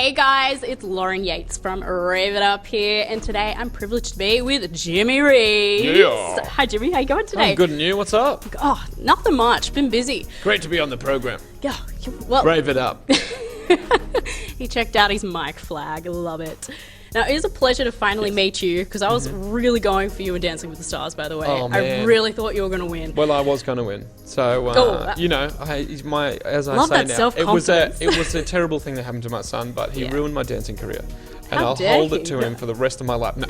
Hey guys, it's Lauren Yates from Rave It Up here, and today I'm privileged to be with Jimmy Rees. Yeah. Hi Jimmy, how you going today? I'm good, and you? What's up? Oh, nothing much. Been busy. Great to be on the program. Yeah. Well, Rave it up. he checked out his mic flag. Love it. Now, it is a pleasure to finally meet you, because I was really going for you in Dancing with the Stars, by the way. Oh, man. I really thought you were going to win. Well, I was going to win. So, you know, as I Love say that now, self-confidence. it was a terrible thing that happened to my son, but he ruined my dancing career. And How I'll dare hold he? it to him for the rest of my life. No.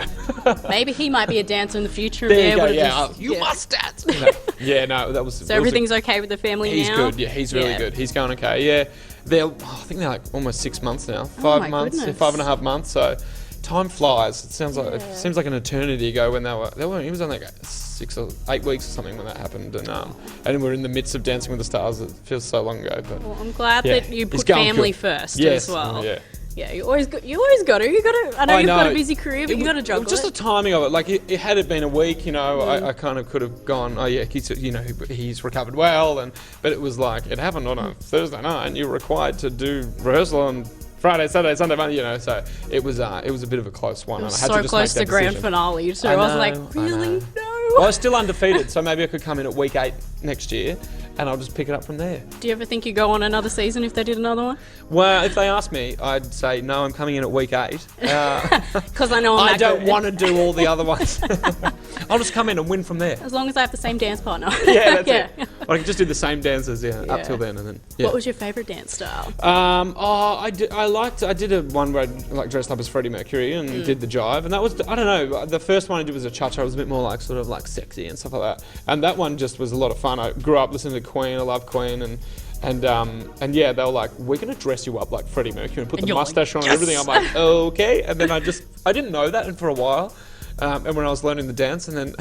Maybe he might be a dancer in the future and There be you go, able to yeah. just... You must dance. No. Yeah, no, that was... So everything's okay with the family He's now? good, yeah, he's really good. He's going okay, yeah. I think they're like almost 6 months now. 5 months, goodness. 5.5 months, so... Time flies. It seems like an eternity ago when he was on like 6 or 8 weeks or something when that happened, and we're in the midst of Dancing with the Stars. It feels so long ago, but Well, I'm glad that you put going family good. first Yes, as well. yeah. Yeah, you always got to. I know you've got a busy career, but you got to juggle Just the it. timing of it. Like, had it been a week, I kind of could have gone, oh yeah, he's recovered well, but it was like it happened on a Thursday night, and you're required to do rehearsal on Friday, Saturday, Sunday, Monday, so it was a bit of a close one. It was and I had so to just close make to that grand decision. finale, so I I was know, like, I really? know. No. Well, I was still undefeated, so maybe I could come in at week 8 next year, and I'll just pick it up from there. Do you ever think you go on another season if they did another one? Well, if they asked me, I'd say no. I'm coming in at week 8. Because I know I'm I that don't good. want to do all the other ones. I'll just come in and win from there. As long as I have the same dance partner. Yeah, that's it. I can just do the same dances, up till then, and then. Yeah. What was your favourite dance style? I did a one where I dressed up as Freddie Mercury and did the jive, and that was, I don't know, the first one I did was a cha-cha. It was a bit more like sort of like sexy and stuff like that, and that one just was a lot of fun. I grew up listening to Queen. I love Queen, and yeah, they were like, we're gonna dress you up like Freddie Mercury and put the mustache on and everything. I'm like, okay, and then I didn't know that, and for a while, and when I was learning the dance, and then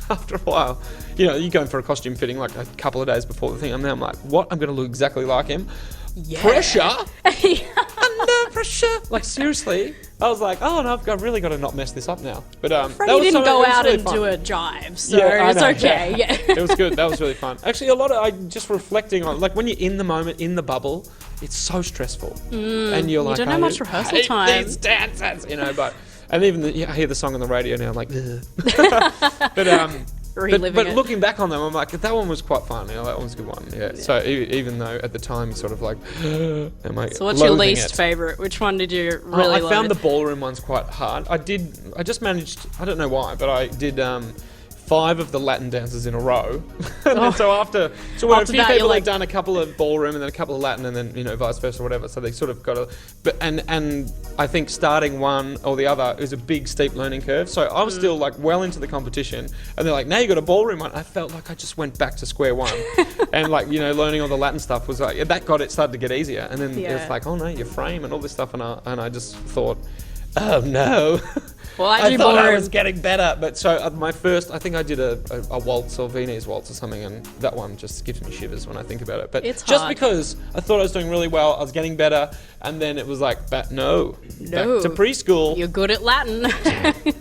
after a while, you're going for a costume fitting like a couple of days before the thing, and then I'm like, what? I'm gonna look exactly like him. Yeah. Pressure. Under pressure. Like, seriously, I was like, oh no, I've really got to not mess this up now. But Freddie didn't go out and do a jive, so it's okay. Yeah. It was good. That was really fun. Actually, I just reflecting on, like, when you're in the moment, in the bubble, it's so stressful, and you're like, you don't have much rehearsal time. These dances, but and even I hear the song on the radio now, I'm like, but looking back on them, I'm like, that one was quite fun. That one was a good one. Yeah. So even though at the time, you sort of like, am I? So what's your least favourite? Which one did you really I love? found the ballroom ones quite hard. I just managed. I don't know why, but I did 5 of the Latin dances in a row. And then so after a few people had done a couple of ballroom and then a couple of Latin and then vice versa or whatever. So they sort of got and I think starting one or the other is a big steep learning curve. So I was still like well into the competition, and they're like, now you got a ballroom one. I felt like I just went back to square one, and like learning all the Latin stuff was like that started to get easier, and then it's like, oh no, your frame and all this stuff, and I just thought, oh no. Well, I thought I was getting better, but so my first, I think I did a waltz or Viennese waltz or something, and that one just gives me shivers when I think about it. But it's just hard. because I thought I was doing really well, I was getting better, and then it was like, back to preschool. You're good at Latin.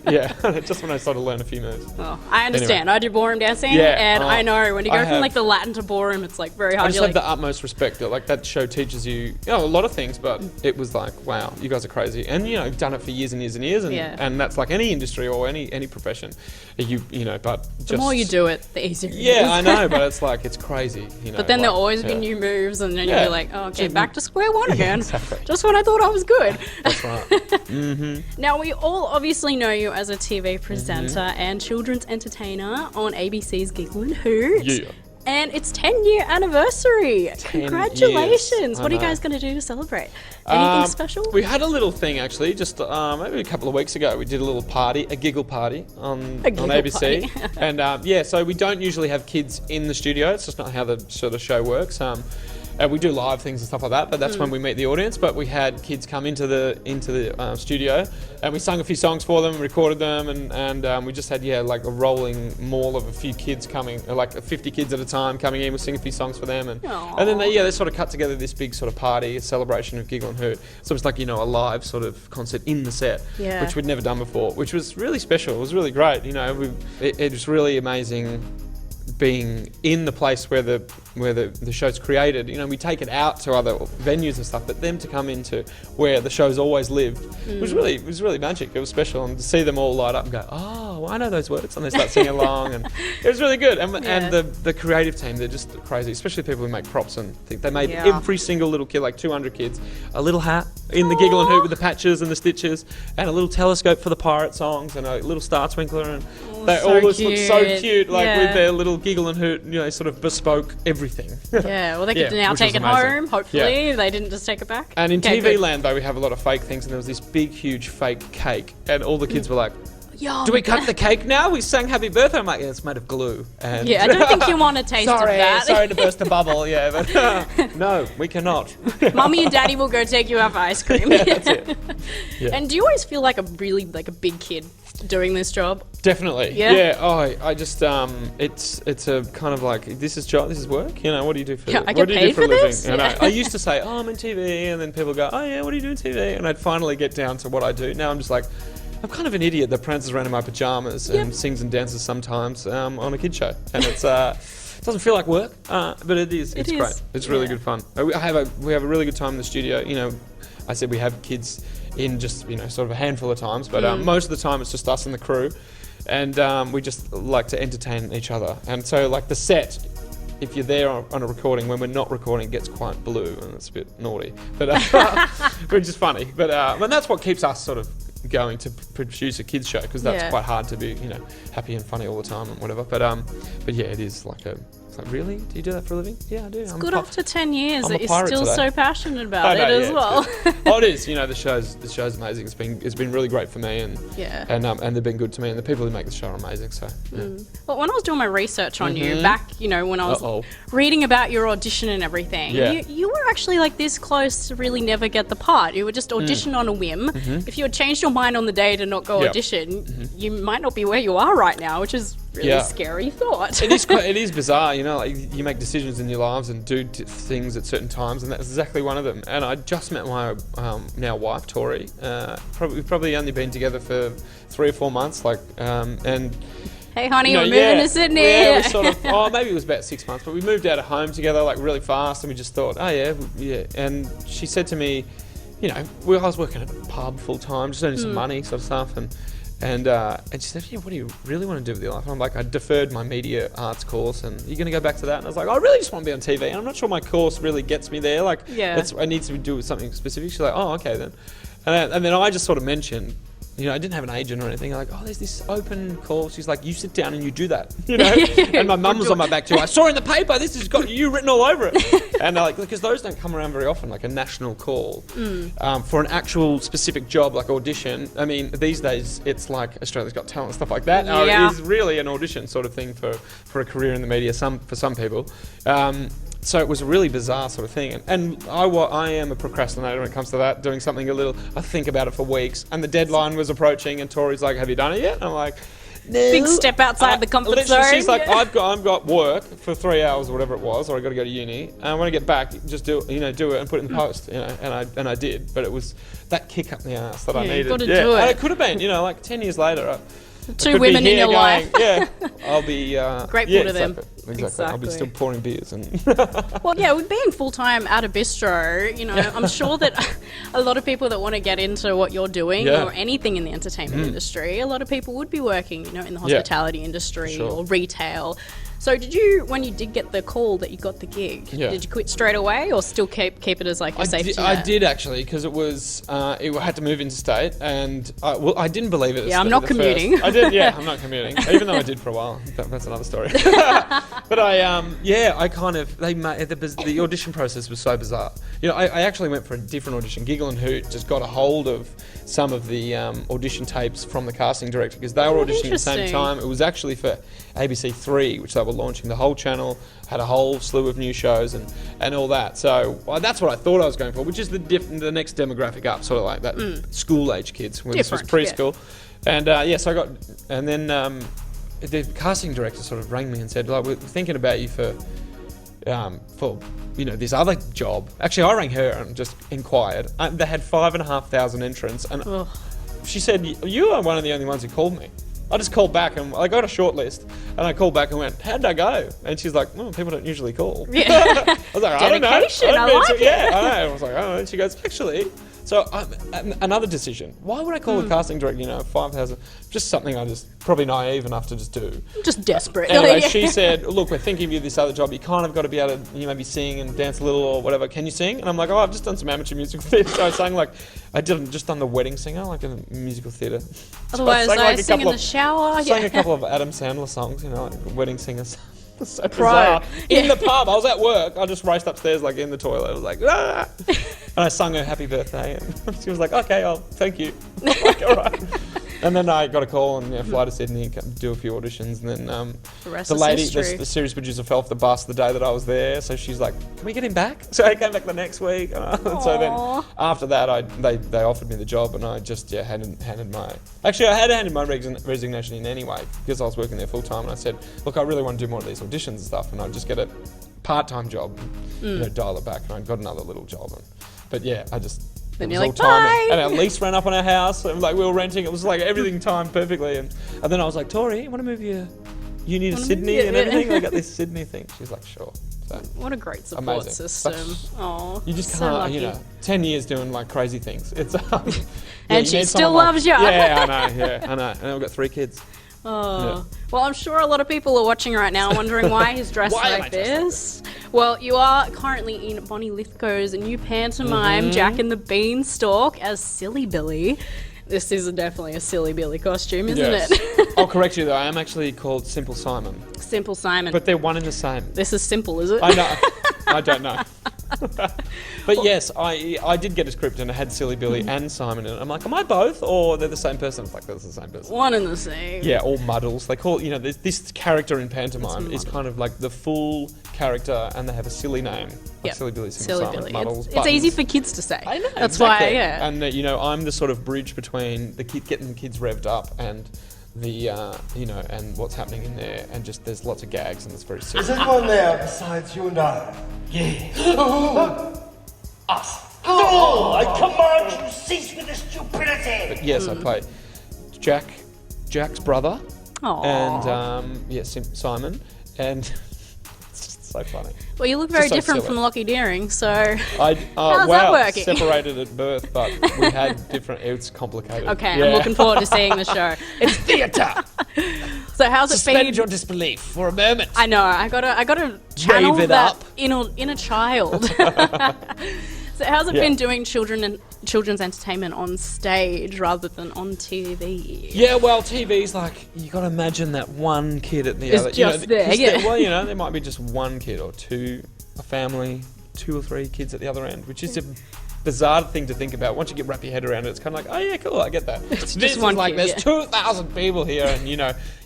Yeah, just when I started to learn a few moves. Oh, I understand. Anyway. I do ballroom dancing, and I know when you go from like the Latin to ballroom, it's like very hard. I just have the utmost respect. Like, that show teaches you, a lot of things, but it was like, wow, you guys are crazy, and done it for years and years and years, and that's like any industry or any profession, but the more you do it, the easier it is. Yeah, I know, but it's like, it's crazy, But then there'll always be new moves, and then you'll be like, oh, okay, back to square one again. Exactly. Just when I thought I was good. That's right. Now, we all obviously know you as a TV presenter and children's entertainer on ABC's Giggle and Hoot. Yeah. And it's 10-year anniversary. 10 Congratulations. years. What are you guys going to do to celebrate? Anything special? We had a little thing, actually, just maybe a couple of weeks ago. We did a little party, a giggle party on ABC. And so we don't usually have kids in the studio. It's just not how the sort of show works. We do live things and stuff like that, but that's when we meet the audience. But we had kids come into the studio, and we sung a few songs for them, recorded them, and we just had like a rolling mall of a few kids coming, like 50 kids at a time coming in. We sing a few songs for them, and then they sort of cut together this big sort of party, a celebration of Giggle and Hoot. So it's like a live sort of concert in the set, which we'd never done before, which was really special. It was really great. It was really amazing being in the place where the show's created. You know, we take it out to other venues and stuff, but them to come into where the show's always lived was really magic. It was special, and to see them all light up and go, oh, I know those words, and they start singing along, and it was really good. And the creative team, they're just crazy, especially people who make props and think they made every single little kid, like 200 kids, a little hat in the Giggle and Hoot with the patches and the stitches, and a little telescope for the pirate songs, and a little star twinkler, and they all just look so cute, like with their little Giggle and Hoot, you know, sort of bespoke everything. Yeah, well, they could now take it home, hopefully. They didn't just take it back. And in TV land, though, we have a lot of fake things, and there was this big, huge fake cake, and all the kids were like, Yum. do we cut the cake now? We sang Happy Birthday. I'm like, yeah, it's made of glue. And I don't think you want a taste of that. Sorry to burst the bubble, but no, we cannot. Mummy and Daddy will go take you out for ice cream. That's it. Yeah. And do you always feel like a big kid doing this job? Definitely. Yeah. Oh, I just it's a kind of like, this is work. You know, what do you do for? I get paid for this. You know, I used to say, oh, I'm in TV, and then people go, oh yeah, what do you do in TV? And I'd finally get down to what I do. Now I'm just like, I'm kind of an idiot that prances around in my pajamas and sings and dances sometimes on a kid show, and it doesn't feel like work, but it is. It's great. It's really good fun. We have a really good time in the studio. You know, I said we have kids in just, you know, sort of a handful of times, but most of the time it's just us and the crew, and we just like to entertain each other. And so, like, the set, if you're there on a recording, when we're not recording, it gets quite blue and it's a bit naughty, but which is funny. But and that's what keeps us sort of going to produce a kids show, because that's quite hard to be, you know, happy and funny all the time and whatever. But yeah, it is like it's like, really? Do you do that for a living? Yeah, I do. It's good after 10 years that you're still so passionate about it as well. Oh, it is. You know, the show's amazing. It's been really great for me, and they've been good to me, and the people who make the show are amazing. So Well, when I was doing my research on you back, you know, when I was reading about your audition and everything, you were actually like this close to really never get the part. You were just auditioned on a whim. If you had changed your mind on the day to not go audition, you might not be where you are right now, which is really scary thought. It is bizarre, you know, like you make decisions in your lives and do things at certain times, and that's exactly one of them. And I just met my now wife, Tori. We've probably only been together for 3 or 4 months, like, and hey honey, we're moving to Sydney. Yeah, we sort of, maybe it was about 6 months, but we moved out of home together like really fast, and we just thought, yeah. And she said to me, you know, I was working at a pub full time, just earning some money, sort of stuff, and she said, yeah, what do you really want to do with your life? And I'm like, I deferred my media arts course, and you're going to go back to that? And I was like, I really just want to be on TV, and I'm not sure my course really gets me there. Like, I need to do something specific. She's like, oh, okay then. And then I just sort of mentioned, you know, I didn't have an agent or anything. I'm like, oh, there's this open call. She's like, you sit down and you do that, you know. And my mum was on my back too. I saw in the paper, this has got you written all over it. And like, because those don't come around very often, like a national call for an actual specific job, like Audition. I mean, these days it's like Australia's Got Talent and stuff like that. It is really an audition sort of thing for a career in the media. For some people. So it was a really bizarre sort of thing, and I am a procrastinator when it comes to that. Doing something I think about it for weeks, and the deadline was approaching, and Tori's like, "Have you done it yet?" And I'm like, "No." Big step outside the comfort zone. She's like, "I've got work for 3 hours or whatever it was, or I got to go to uni, and when I get back, just do it and put it in the post, you know." And I did, but it was that kick up the ass that I needed. Got to do it. And it could have been, you know, like 10 years later. 2 women in your life. I'll be grateful to them. Exactly. I'll be still pouring beers and. Well, yeah, with being full time at a bistro, you know, I'm sure that a lot of people that want to get into what you're doing or anything in the entertainment industry, a lot of people would be working, you know, in the hospitality industry or retail. So did you, when you did get the call that you got the gig, did you quit straight away or still keep it as like your safety net? I did actually, because it was, it had to move interstate, and I didn't believe it. Yeah, I'm not commuting. I did, I'm not commuting, even though I did for a while. That's another story. But I kind of, the audition process was so bizarre. You know, I actually went for a different audition. Giggle and Hoot just got a hold of some of the audition tapes from the casting director, because they were auditioning at the same time. It was actually for ABC 3, which they were launching. The whole channel had a whole slew of new shows and all that. So that's what I thought I was going for, which is the next demographic up, sort of like that school age kids when this was preschool. And so I got, and then the casting director sort of rang me and said, like, we're thinking about you for you know, this other job. Actually, I rang her and just inquired. They had 5,500 entrants, and she said, you are one of the only ones who called me. I just called back and I got a short list, and I called back and went, how'd I go? And she's like, well, people don't usually call. Yeah. I was like, I don't know. Dedication, I like it. Yeah, I know. I was like, oh, and she goes, actually, so another decision. Why would I call the casting director, 5,000? Just something I just, probably naive enough to just do. Just desperate. Anyway, she said, look, we're thinking of you this other job. You kind of got to be able to, maybe sing and dance a little or whatever. Can you sing? And I'm like, I've just done some amateur musical theatre. So I sang just done The Wedding Singer, like in a musical theatre. Otherwise, I sing in the shower. I sang a couple of Adam Sandler songs, like Wedding Singers. So bizarre. In the pub, I was at work. I just raced upstairs, in the toilet. I was like, ah! And I sung her happy birthday. And she was like, okay, thank you. I'm like, all right. And then I got a call and fly to Sydney, do a few auditions, and then the lady, the series producer, fell off the bus the day that I was there. So she's like, "Can we get him back?" So I came back the next week. So then after that, they offered me the job, and I just handed my. Actually, I had handed my resignation in anyway because I was working there full time, and I said, "Look, I really want to do more of these auditions and stuff, and I'd just get a part-time job, and dial it back." And I got another little job, but yeah, I just. Then you're like, bye! And our lease ran up on our house, and we were renting. It was everything timed perfectly. And then I was like, Tori, you want to move your uni to Sydney and everything? I got this Sydney thing. She's like, sure. So, what a great support system. Oh, you just can't, 10 years doing crazy things. It's and she still loves you. Yeah, I know. And we've got 3 kids. Oh, yeah. Well, I'm sure a lot of people are watching right now wondering why he's dressed like this. Well, you are currently in Bonnie Lythgoe's new pantomime, Jack and the Beanstalk, as Silly Billy. This is definitely a Silly Billy costume, isn't it? I'll correct you though, I am actually called Simple Simon. Simple Simon. But they're one and the same. This is simple, is it? I know. I don't know. But yes, I did get a script and it had Silly Billy and Simon in it. I'm like, am I both? Or they're the same person? It's like, they're the same person. One and the same. Yeah, all muddles. They call this character in pantomime is kind of like the full character and they have a silly name. Like Silly Billy, Simple Simon, Billy. Muddles, it's easy for kids to say. I know. That's exactly. why, yeah. And I'm the sort of bridge between getting the kids revved up and the and what's happening in there, and just there's lots of gags and it's very silly. Is anyone there besides you and I? Yeah. Us. Oh, I command you, cease with this stupidity. But yes, I play Jack's brother. Aww. And Simon, and it's just so funny. Well, you look very different from Lockie Deering, so how's that working? Separated at birth, but we had different. It's complicated. Okay, I'm looking forward to seeing the show. It's theatre. So how's it been? Suspend your disbelief for a moment. I know. I gotta channel Rave it that up. in a child. So how's it been doing children's entertainment on stage rather than on TV? Yeah, well, TV's you got to imagine that one kid at the other. Just there, yeah. Well, there might be just one kid or two, a family, 2 or 3 kids at the other end, which is a bizarre thing to think about. Once you wrap your head around it, it's kind of like, oh yeah, cool, I get that. It's just one kid, there's 2,000 people here, and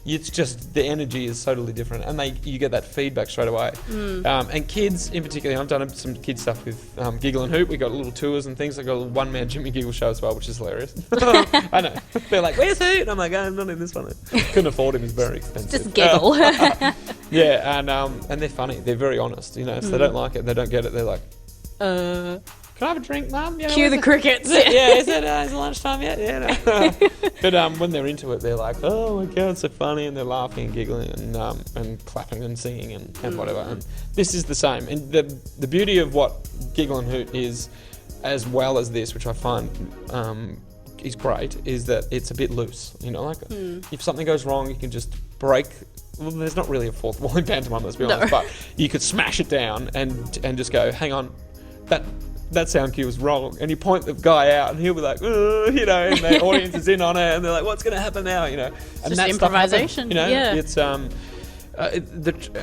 it's just the energy is totally different, and you get that feedback straight away. And kids in particular, I've done some kid stuff with Giggle and Hoot. We got little tours and things. I got a one-man Jimmy Giggle show as well, which is hilarious. I know. They're like, "Where's Hoot?" And I'm like, "I'm not in this one." Couldn't afford him. He's very expensive. Just giggle. Yeah, and they're funny. They're very honest. So they don't like it. They don't get it. They're like, can I have a drink, Mum? Cue the crickets. Is it lunchtime yet? Yeah. No. But when they're into it, they're like, oh my God, it's so funny, and they're laughing and giggling and clapping and singing and whatever. And this is the same. And the beauty of what Giggle and Hoot is, as well as this, which I find is great, is that it's a bit loose. If something goes wrong, you can just break. Well, there's not really a fourth wall in pantomime, let's be honest, but you could smash it down and just go, hang on, that sound cue was wrong, and you point the guy out, and he'll be like, and the audience is in on it, and they're like, what's going to happen now, and just that improvisation. It's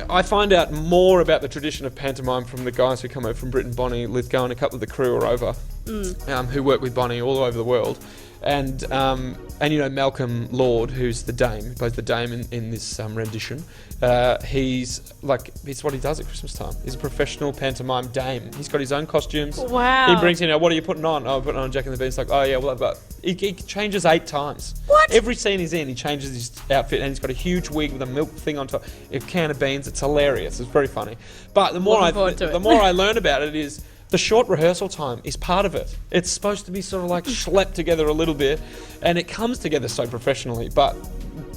I find out more about the tradition of pantomime from the guys who come over from Britain. Bonnie Lythgoe and a couple of the crew are over, who work with Bonnie all over the world. And Malcolm Lord, who's the dame, who plays the dame in this rendition, he's what he does at Christmas time. He's a professional pantomime dame. He's got his own costumes. Wow. He brings in, what are you putting on? Oh, I'm putting on Jack and the Beanstalk. Oh yeah, well he changes 8 times. What? Every scene he's in, he changes his outfit, and he's got a huge wig with a milk thing on top, a can of beans. It's hilarious. It's very funny. But the more I learn about it is, the short rehearsal time is part of it. It's supposed to be sort of schlepped together a little bit, and it comes together so professionally, but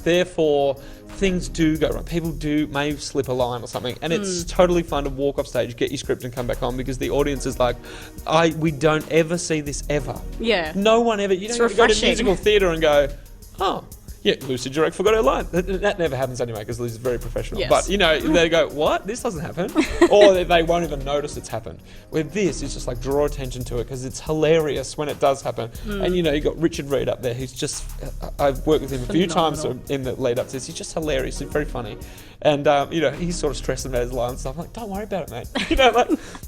therefore things do go wrong. People may slip a line or something, and it's totally fun to walk off stage, get your script, and come back on, because the audience is like, we don't ever see this ever. Yeah. No one ever. You don't go to musical theatre and go, oh. Yeah, Lucy Direct forgot her line. That never happens anyway, because Lucy's very professional. Yes. But, they go, what? This doesn't happen. Or they won't even notice it's happened. With this, it's just like draw attention to it, because it's hilarious when it does happen. And, you got Richard Reed up there, who's just, I've worked with him a few times in the lead up to this. He's just hilarious. He's very funny. And, he's sort of stressing about his lines and stuff. I'm like, don't worry about it, mate.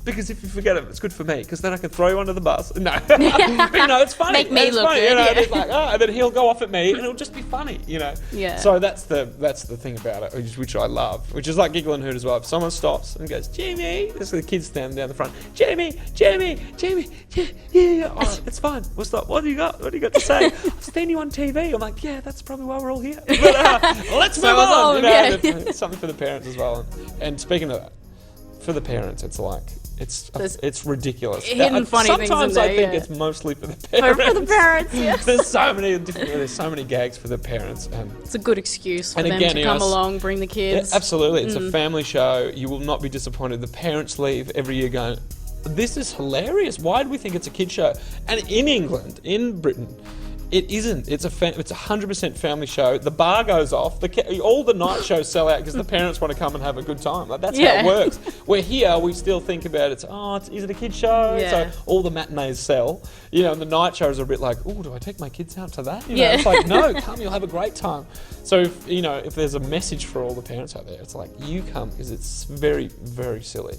Because if you forget it, it's good for me, because then I can throw you under the bus. No. But, it's funny. Make me look funny, good. It's like, and then he'll go off at me, and it'll just be funny. Yeah. So that's the thing about it, which I love, which is like Giggle and Hoot as well. If someone stops and goes, Jimmy, this is the kids standing down the front, Jimmy, yeah, oh, it's fine, we'll stop. What do you got to say? I've seen you on TV. I'm like, yeah, that's probably why we're all here. But let's move on. It's something for the parents as well. And speaking of that, for the parents, it's like, it's ridiculous. Hidden funny things in there. Sometimes I think it's mostly for the parents. For the parents, yes. There's so many gags for the parents, and it's a good excuse for them to come along, bring the kids. Yeah, absolutely, it's a family show. You will not be disappointed. The parents leave every year going, "This is hilarious. Why do we think it's a kid show?" And in England, in Britain, it isn't. It's a 100% family show. The bar goes off. All the night shows sell out because the parents want to come and have a good time. Like, that's how it works. Where here, we still think about is it a kid show? Yeah. So all the matinees sell. And the night shows are a bit like, oh, do I take my kids out to that? It's like, no, come, you'll have a great time. So if there's a message for all the parents out there, it's like, you come, because it's very, very silly.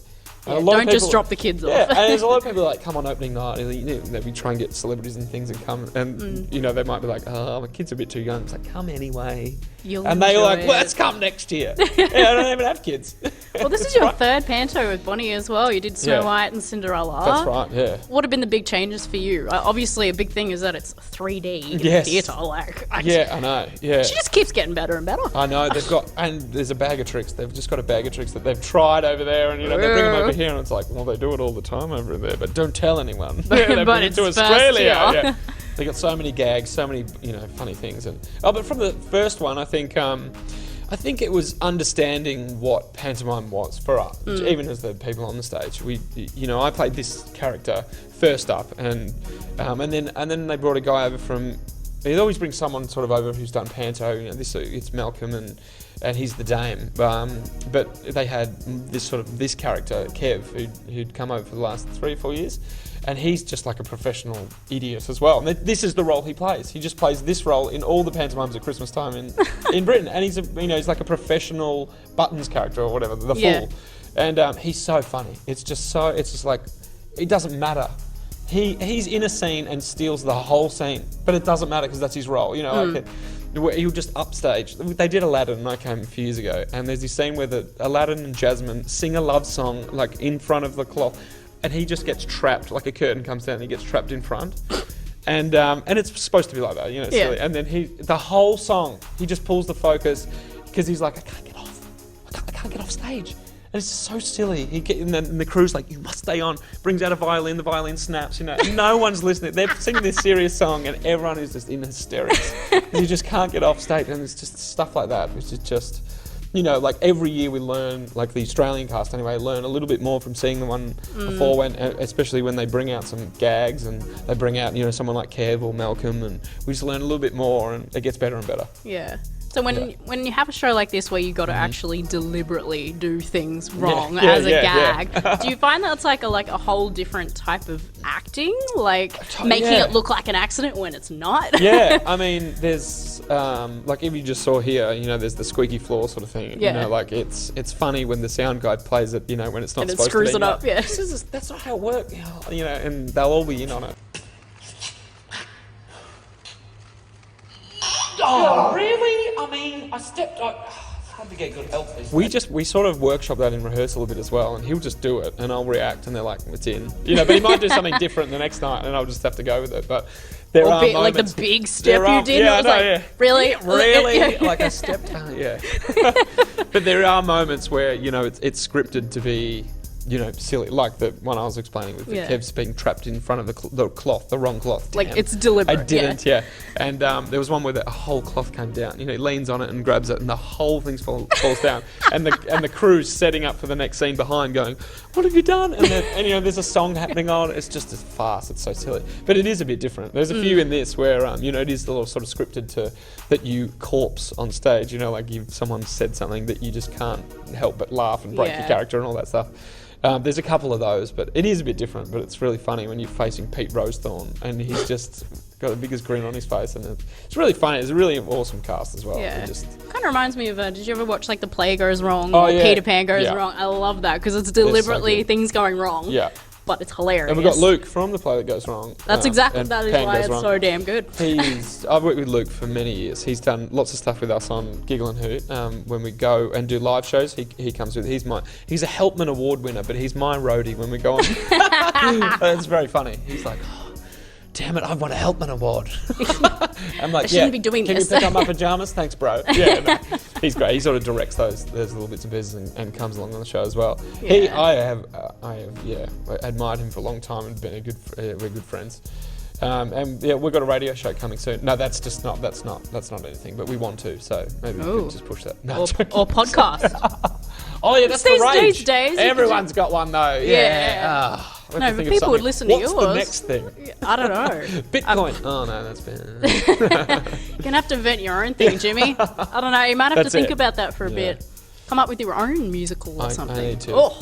Yeah, don't just drop the kids off. Yeah, and there's a lot of people like come on opening night, and we try and get celebrities and things and come, and they might be like, oh, my kid's a bit too young. It's like, come anyway. And they're like, let's come next year. I don't even have kids. Well, this is your third panto with Bonnie as well. You did Snow White and Cinderella. That's right, yeah. What have been the big changes for you? Obviously, a big thing is that it's 3D theatre. I know, yeah. She just keeps getting better and better. I know, and there's a bag of tricks. They've just got a bag of tricks that they've tried over there, and they bring them over here, and it's like, well, they do it all the time over there, but don't tell anyone. They bring it to Australia. Yeah. They got so many gags, so many funny things, but from the first one, I think it was understanding what pantomime was for us, even as the people on the stage. I played this character first up, and then they brought a guy over from. They always bring someone sort of over who's done Panto. It's Malcolm, and he's the dame. But they had this character, Kev, who'd come over for the last 3 or 4 years, and he's just like a professional idiot as well. And this is the role he plays. He just plays this role in all the pantomimes at Christmas time in Britain. And he's like a professional Buttons character or whatever, the fool. And he's so funny. It's just like, it doesn't matter. He's in a scene and steals the whole scene, but it doesn't matter because that's his role. He'll just upstage. They did Aladdin, and I came a few years ago, and there's this scene where Aladdin and Jasmine sing a love song like in front of the cloth, and he just gets trapped. Like a curtain comes down, and he gets trapped in front, and it's supposed to be like that, silly. And then the whole song, he just pulls the focus because he's like, I can't get off stage. And it's so silly. And then the crew's like, you must stay on. Brings out a violin. The violin snaps. No one's listening. They're singing this serious song, and everyone is just in hysterics. You just can't get off stage, and it's just stuff like that, which is just, like every year we learn, like the Australian cast anyway, learn a little bit more from seeing the one before, especially when they bring out some gags and they bring out, someone like Kev or Malcolm, and we just learn a little bit more, and it gets better and better. Yeah. So when you have a show like this where you got to actually deliberately do things wrong as a gag, do you find that it's like a whole different type of acting, like making it look like an accident when it's not? Yeah, I mean, there's like if you just saw here, there's the squeaky floor sort of thing. Like it's funny when the sound guy plays it, when it's not and supposed to be. And it screws it up. That's not how it works. And they'll all be in on it. Oh, really? I mean, I stepped on... It's hard to get good help. We sort of workshop that in rehearsal a bit as well, and he'll just do it, and I'll react, and they're like, it's in. But he might do something different the next night, and I'll just have to go with it. But there are moments... Like the big step you did, really? Yeah, really? Like I stepped down, But there are moments where, it's scripted to be... silly, like the one I was explaining with the Kev's being trapped in front of the wrong cloth. Like, Damn. it's deliberate. I didn't, And there was one where a whole cloth came down. He leans on it and grabs it, and the whole thing falls down. And the crew's setting up for the next scene behind, going, "What have you done?" And there's a song happening on. It's just a farce. It's so silly, but it is a bit different. There's a few in this where it is a little sort of scripted that you corpse on stage. Like someone said something that you just can't help but laugh and break your character and all that stuff. There's a couple of those, but it is a bit different. But it's really funny when you're facing Pete Rosethorn and he's just got the biggest grin on his face, and it's really funny. It's a really awesome cast as well. Yeah, kind of reminds me of. Did you ever watch like The Play Goes Wrong or Peter Pan Goes Wrong? I love that because it's deliberately things going wrong. Yeah. But it's hilarious. And we've got Luke from The Play That Goes Wrong. That is why it's so damn good. I've worked with Luke for many years. He's done lots of stuff with us on Giggle and Hoot. When we go and do live shows, he comes with. He's a Helpman Award winner, but he's my roadie when we go on. It's very funny. He's like, "Oh, damn it, I won a Helpman Award." I'm like, I shouldn't be doing this. Can you pick up my pajamas? Thanks, bro. He's great. He sort of directs those little bits and pieces and comes along on the show as well. Yeah. I have admired him for a long time and been we're good friends. And we've got a radio show coming soon. No, that's not anything, but we want to, so maybe we could just push that. No, or podcast. Oh yeah, that's the rage. These days, everyone's got one though. Yeah. No, but people would listen to yours. What's the next thing? I don't know. Bitcoin. Oh no, that's bad. You're gonna have to invent your own thing, Jimmy. I don't know. You might have to think about that for a bit. Come up with your own musical or something. I need to.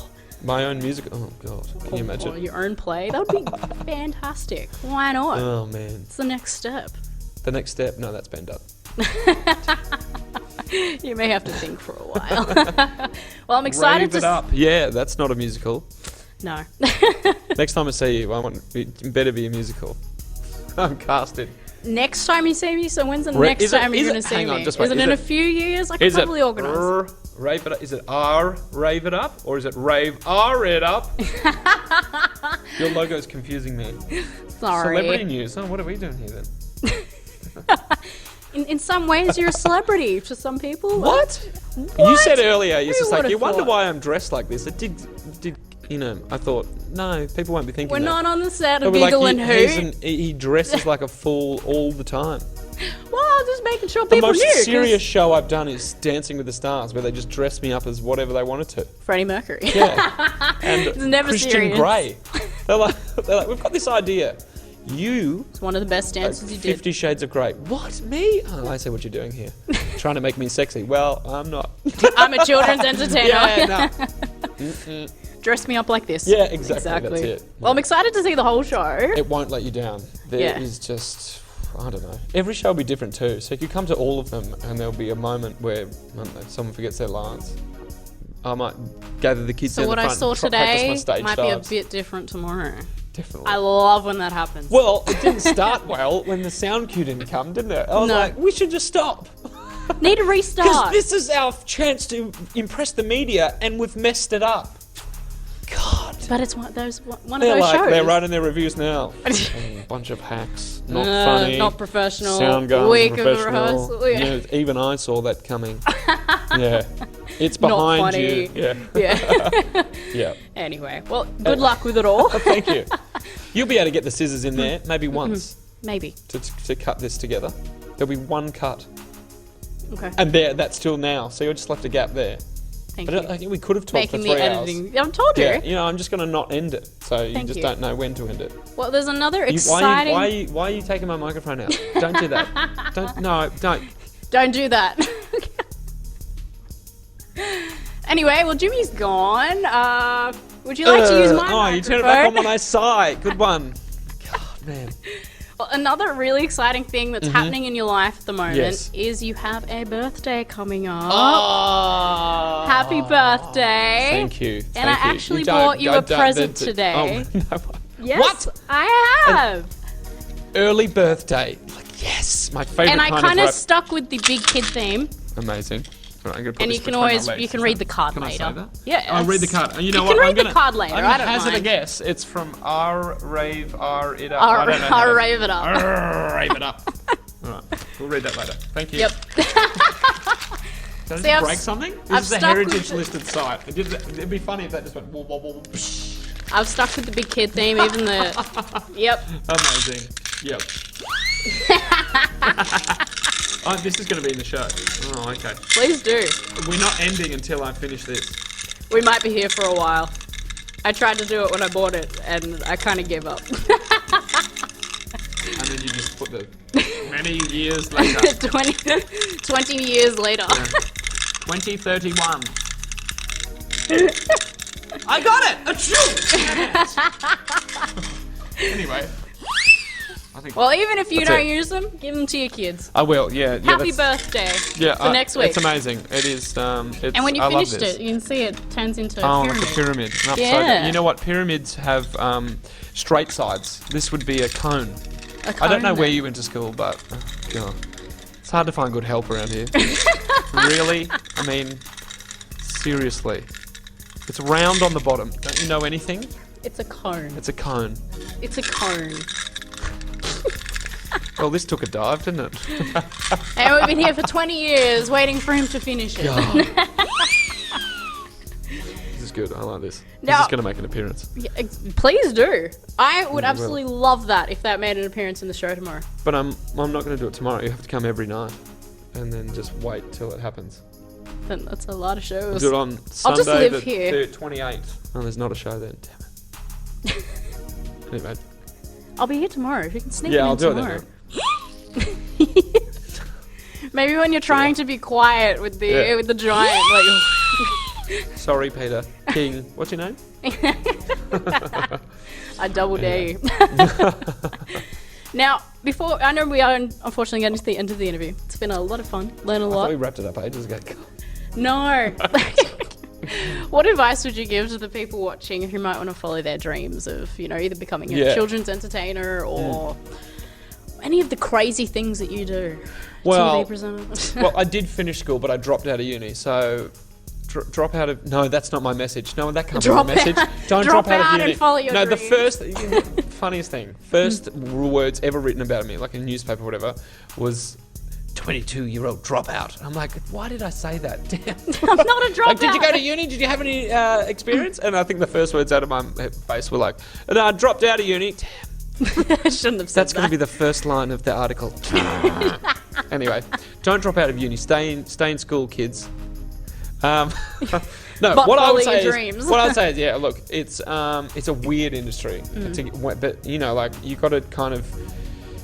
My own musical. Oh god, can you imagine? Or your own play. That would be fantastic. Why not? Oh man, it's the next step. The next step? No, that's been done. You may have to think for a while. Well, I'm excited Rave It Up. Yeah, that's not a musical. No. Next time I see you, it better be a musical. I'm casted. Next time you see me? So when's the next time you're going to see me? Is it in a few years? I can probably organise. Rave It Up? Is it Rave It Up? Or is it Rave It Up? Your logo's confusing me. Sorry. Celebrity news. Oh, what are we doing here then? In some ways, you're a celebrity for some people. What? You said earlier, you're just like, you wonder why I'm dressed like this. It did. I thought, no, people won't be thinking We're that. not on the set of Giggle and Hoot. He dresses like a fool all the time. Well, I'm just making sure people knew. The most serious show I've done is Dancing with the Stars, where they just dress me up as whatever they wanted to. Freddie Mercury. Yeah. And it's never Christian serious. Grey. They're like, we've got this idea. It's one of the best dances you did. 50 Shades of Grey. What? Me? Oh, I see what you're doing here. Trying to make me sexy. Well, I'm not. I'm a children's entertainer. Yeah, no. Dress me up like this. Yeah, exactly. That's it. Well, I'm excited to see the whole show. It won't let you down. There is just, I don't know. Every show will be different too. So you could come to all of them and there'll be a moment where, I don't know, someone forgets their lines. I might gather the kids down the front. So what I saw today might be a bit different tomorrow. Definitely. I love when that happens. Well, it didn't start well when the sound cue didn't come, didn't it? I was like, we should just stop. Need a restart. Because this is our chance to impress the media and we've messed it up. God. But it's one of those shows. They're writing their reviews now. Bunch of hacks. Not funny. Not professional. Sound guns. Week of rehearsal. Yeah, even I saw that coming. Yeah. It's behind not funny. You. Yeah. Yeah. Yeah. Anyway, well, good luck with it all. Thank you. You'll be able to get the scissors in there, maybe once. Maybe. To cut this together. There'll be one cut. Okay. And that's still now, so you'll just left a gap there. Thank you. I think we could have talked for 3 hours. Editing. I've told you. Yeah, I'm just going to not end it, so you just don't know when to end it. Well, there's another exciting... Why are you taking my microphone out? Don't do that. Don't. Don't do that. Anyway, well, Jimmy's gone. Would you like to use my microphone? Oh, you turn it back on when I sigh. Good one. God, man. Well, another really exciting thing that's happening in your life at the moment is you have a birthday coming up. Oh, happy birthday. Thank you. And I actually bought you a present today. Oh, no. Yes, what? I have. Early birthday. Like, yes, my favourite And I kind of stuck with the big kid theme. Amazing. Right, I'm gonna put and this you can between always my legs. You can read the card can later. I say that? Yeah. I'll read the card. You know you what? Can read the card later. I don't hazard mind. a guess. It's from Rave It Up. Rave It Up. Rave It Up. All right, we'll read that later. Thank you. Yep. Did See, I I've break s- something? I've This is a stuck with heritage the- listed site. It'd be funny if that just went whoa, whoa, whoa, psh. I've stuck with the big kid theme, even the... Yep. Amazing. Yep. Oh, this is going to be in the show. Oh, okay. Please do. We're not ending until I finish this. We might be here for a while. I tried to do it when I bought it, and I kind of gave up. And then you just put the many years later. 20 years later. Yeah. 2031. I got it! Achoo! Anyway. I think Well, even if you That's don't it. use them, give them to your kids. I will, yeah. Happy that's- birthday Yeah, for next week. It's amazing. It is. It's, And when you I love finished this. it, you can see it turns into a Oh, pyramid. like a pyramid. An upside Yeah. down. You know what? Pyramids have straight sides. This would be a cone. A I don't know cone where then. you went to school, but God, it's hard to find good help around here. Really? I mean, seriously. It's round on the bottom. Don't you know anything? It's a cone. It's a cone. It's a cone. Well, this took a dive, didn't it? And we've been here for 20 years waiting for him to finish it. This is good. I like this. Now- This is going to make an appearance. Yeah, please do. I would Yeah, absolutely love that if that made an appearance in the show tomorrow. But I'm not going to do it tomorrow. You have to come every night, and then just wait till it happens. Then that's a lot of shows. We'll do it on I'll just Sunday live the here. 28th. Oh, there's not a show then. Damn it. Anyway. I'll be here tomorrow. If you can sneak Yeah, me I'll in do tomorrow. it Maybe when you're trying to be quiet with the Yeah. with the giant, like then. Sorry, Peter. King. What's your name? I double dare you. Now, before I know we are unfortunately getting to the end of the interview. It's been a lot of fun. Learn a I thought lot. we wrapped it up ages ago. No. What advice would you give to the people watching who might want to follow their dreams of, either becoming a Yeah. children's entertainer or any of the crazy things that you do? Well- TV presenter. Well, I did finish school, but I dropped out of uni, so... drop out of... No, that's not my message. No, that can't Drop be my message. out- Don't drop drop out out of uni. and follow your no, the dreams. first... funniest thing. First words ever written about me, like in a newspaper or whatever, was... 22-year-old dropout. I'm like, why did I say that? Damn. I'm not a dropout. Like, did you go to uni? Did you have any experience? And I think the first words out of my face were like, no, I dropped out of uni. Damn. I shouldn't have said That's going to be the first line of the article. Anyway, don't drop out of uni. Stay in school, kids. No, But what I follow would say your is, dreams. what I'd say is, yeah, look, it's a weird industry, but like you got to kind of.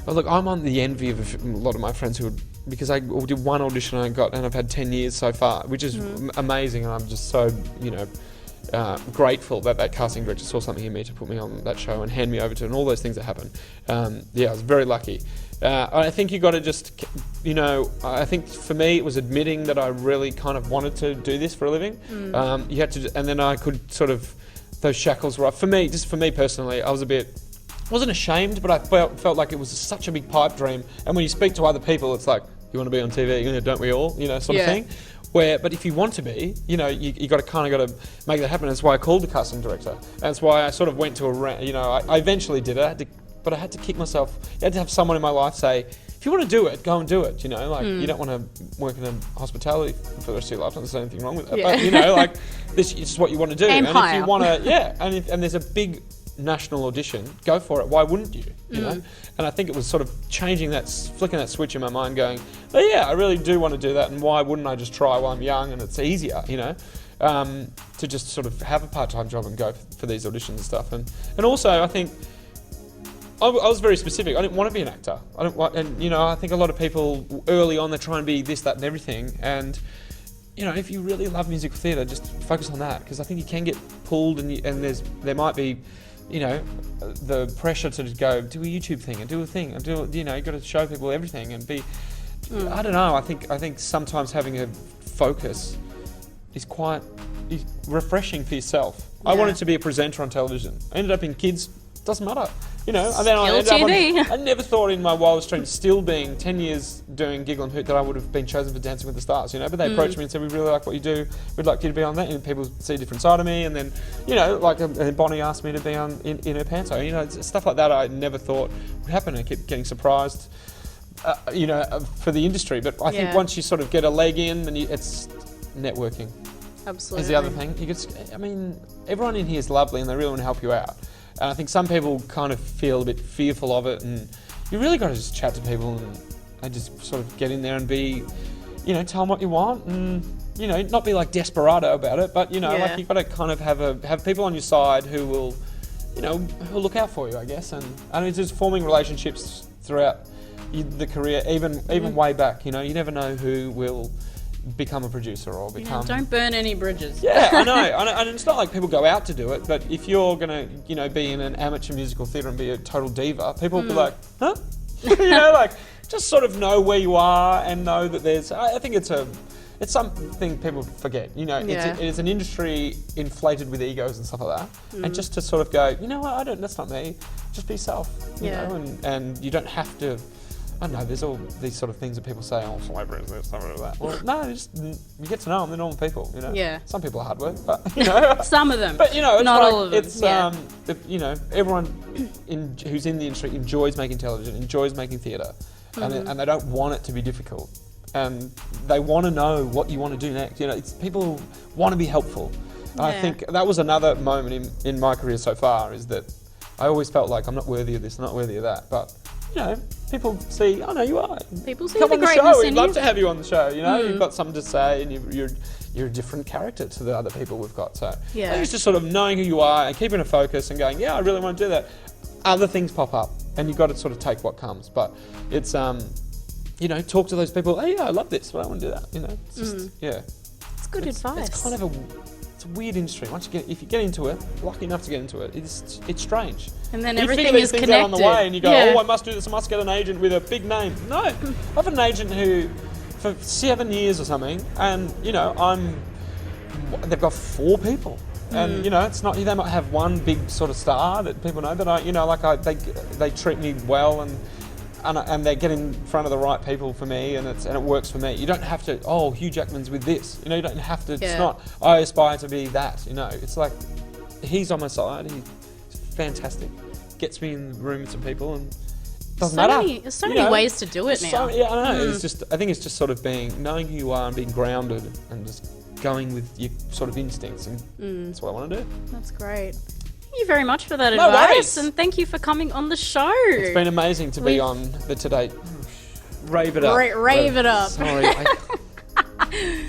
Well, look, I'm on the envy of a lot of my friends who would, because I did one audition and I've had 10 years so far, which is amazing, and I'm just so, grateful that casting director saw something in me to put me on that show and hand me over to, and all those things that happened. Yeah, I was very lucky. I think you got to just, I think for me it was admitting that I really kind of wanted to do this for a living. You had to, and then I could sort of, those shackles were off. For me, just for me personally, I was wasn't ashamed, but I felt like it was such a big pipe dream. And when you speak to other people, it's like, you want to be on TV, don't we all, sort of thing. But if you want to be, you got to make that happen. That's why I called the casting director. And that's why I sort of went to I eventually did it, but I had to kick myself. You had to have someone in my life say, if you want to do it, go and do it. You don't want to work in hospitality for the rest of your life. Not that there's anything wrong with that, but this is what you want to do. And if you want to, and there's a big national audition, go for it. Why wouldn't you? You know? And I think it was sort of flicking that switch in my mind, going, oh yeah, I really do want to do that, and why wouldn't I just try while I'm young and it's easier, to just sort of have a part-time job and go for these auditions and stuff. And also, I think I was very specific. I didn't want to be an actor. I think a lot of people early on they try and be this, that, and everything. And if you really love musical theatre, just focus on that, because I think you can get pulled, and there might be. The pressure to just go do a YouTube thing and do a thing and you got to show people everything and be. I don't know. I think sometimes having a focus is quite refreshing for yourself. I wanted to be a presenter on television. I ended up in kids. Doesn't matter. And then I never thought in my wildest dreams, still being 10 years doing Giggle and Hoot, that I would have been chosen for Dancing with the Stars, But they approached me and said, we really like what you do. We'd like you to be on that. And people see a different side of me. And then, and Bonnie asked me to be in her Panto. Stuff like that I never thought would happen. I kept getting surprised for the industry. But I think once you sort of get a leg in, then it's networking. Absolutely. Is the other thing. Everyone in here is lovely and they really want to help you out. And I think some people kind of feel a bit fearful of it, and you really got to just chat to people and just sort of get in there and be, tell them what you want, and not be like desperado about it, but like you've got to kind of have people on your side who will, who'll look out for you, I guess, and it's just forming relationships throughout the career, even way back. You never know who will become a producer or become. Don't burn any bridges. Yeah, I know. And it's not like people go out to do it, but if you're gonna, be in an amateur musical theatre and be a total diva, people will be like, huh? Like just sort of know where you are and know that there's. I think it's something people forget. It is an industry inflated with egos and stuff like that, and just to sort of go, what, that's not me. Just be self. You know, and you don't have to. I don't know, there's all these sort of things that people say, celebrities, this, stuff like that. Well, no, you get to know them, they're normal people, Yeah. Some people are hard work, but, Some of them. But, it's not like, all of them. It's, everyone who's in the industry enjoys making television, enjoys making theatre, and they don't want it to be difficult. And they want to know what you want to do next. It's people want to be helpful. And I think that was another moment in my career so far, is that I always felt like I'm not worthy of this, I'm not worthy of that, but people see, oh no, you are. People see Come the on the greatness show. in We'd love you. to have you on the show. You've got something to say, and you're a different character to the other people we've got. So I think it's just sort of knowing who you are and keeping a focus and going, I really want to do that. Other things pop up, and you've got to sort of take what comes. But it's talk to those people. Hey, I love this, but I want to do that. It's just It's good advice. It's kind of it's a weird industry. If you get into it, lucky enough to get into it, it's strange. And then you everything figure these is things connected. out on the way, and you go, I must do this. I must get an agent with a big name. No, I have an agent who, for 7 years or something, and they've got 4 people, and it's not. They might have one big sort of star that people know, but they treat me well, and they get in front of the right people for me, and it works for me. You don't have to. Oh, Hugh Jackman's with this. You don't have to. It's not. I aspire to be that. It's like he's on my side. He's fantastic. Gets me in the room with some people, and doesn't matter. There's so many ways to do it now. I know. It's just. I think it's just sort of knowing who you are and being grounded, and just going with your sort of instincts, and that's what I want to do. That's great. Thank you very much for that advice, worries. and thank you for coming on the show. It's been amazing to be on the Today. Rave It Up. Rave It Up. Sorry, I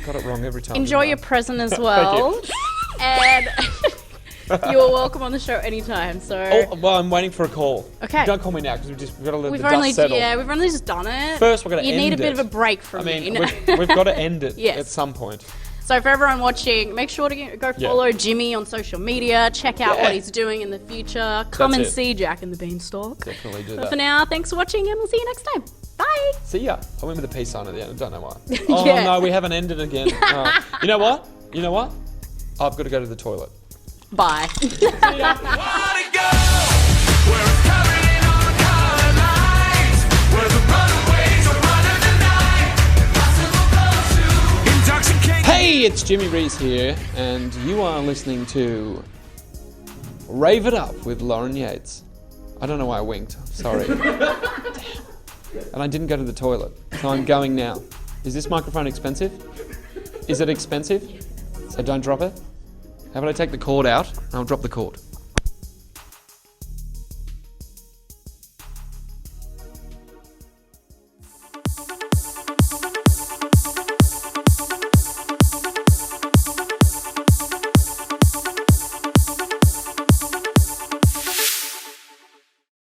got it wrong every time. Enjoy your present as well. And you're welcome on the show anytime. So. Well, I'm waiting for a call. Okay. Don't call me now, because we've got to let the dust settle. Yeah, we've only just done it. First, we're going to end it. You need a bit of a break from me. We've got to end it Yes. at some point. So for everyone watching, make sure to go follow Jimmy on social media. Check out what he's doing in the future. Come and see Jack and the Beanstalk. Definitely do But that. for now, thanks for watching, and we'll see you next time. Bye. See ya. I went with a peace sign at the end. I don't know why. Yeah. No, we haven't ended again. You know what? I've got to go to the toilet. Bye. Hey, it's Jimmy Rees here, and you are listening to Rave It Up with Lauren Yates. I don't know why I winked. Sorry. Damn. And I didn't go to the toilet, so I'm going now. Is this microphone expensive? Is it expensive? So don't drop it. How about I take the cord out, and I'll drop the cord.